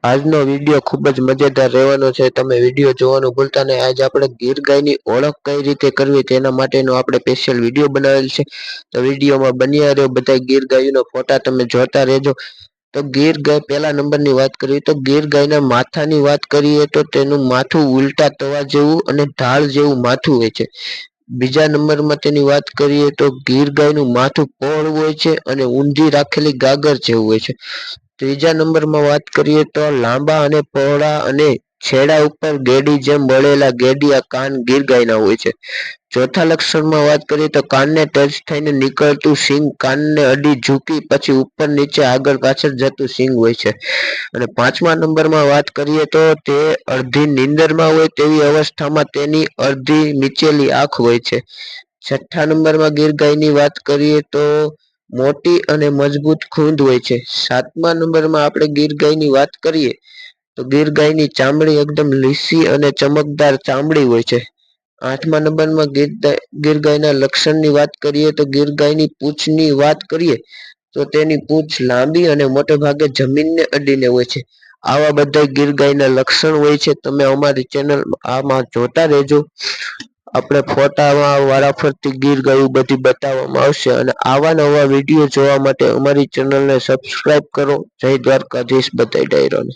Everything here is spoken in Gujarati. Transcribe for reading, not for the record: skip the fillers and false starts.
આજનો વિડીયો ખૂબ જ મજેદાર રહેવાનો છે। તમે વિડીયો જોવાનું ભૂલતા નહીં। આજ આપણે ગીર ગાયની ઓળખ કઈ રીતે કરવી તેના માટેનો આપણે સ્પેશિયલ વિડીયો બનાવેલ છે। તો વિડીયોમાં બન્યા રહ્યો। બધા ગીર ગાયનો ફોટા તમે જોતા રહેજો। તો ગીર ગાય પહેલા નંબરની વાત કરીએ તો ગીર ગાયના માથાની વાત કરીએ તો તેનું માથું ઉલટા તવા જેવું અને ઢાળ જેવું માથું હોય છે। બીજા નંબરમાં તેની વાત કરીએ તો ગીર ગાયનું માથું પહોળું હોય છે અને ઊંધી રાખેલી ગાગર જેવું હોય છે। ત્રીજા નંબરમાં વાત કરીએ તો લાંબા અને પહોળા અને છેડા ઉપર ગેડી જેમ વળેલા ગેડિયા કાન ગીર ગાયના હોય છે। ચોથા લક્ષણમાં વાત કરીએ તો કાનને ટચ થઈને નીકળતું સિંગ કાનને અડી ઝૂકી પછી ઉપર નીચે આગળ પાછળ જતું સિંગ હોય છે। અને પાંચમા નંબરમાં વાત કરીએ તો તે અડધી નીંદરમાં હોય તેવી અવસ્થામાં તેની અડધી નીચેલી આંખ હોય છે। છઠ્ઠા નંબરમાં ગીર ગાયની વાત કરીએ તો મોટી અને મજબૂત ખૂંદ હોય છે। સાતમા નંબરમાં આપણે ગીર ગાયની વાત કરીએ તો ગીર ગાયની ચામડી એકદમ લીસી અને ચમકદાર ચામડી હોય છે। આઠમા નંબરમાં ગીર ગાયના લક્ષણની વાત કરીએ તો ગીર ગાયની પૂંછની વાત કરીએ તો તેની પૂંછ લાંબી અને મોટે ભાગે જમીનને અડીને હોય છે। આવા બધા ગીર ગાયના લક્ષણ હોય છે। તમે અમારી ચેનલ આમાં જોતા રહેજો। આપણે ફોટામાં વારાફરતી ગીર ગાયું બધી બતાવવામાં આવશે અને આવા નવા વિડીયો જોવા માટે અમારી ચેનલને સબસ્ક્રાઇબ કરો। જય દ્વારકાધીશ બધાય ડાયરોને।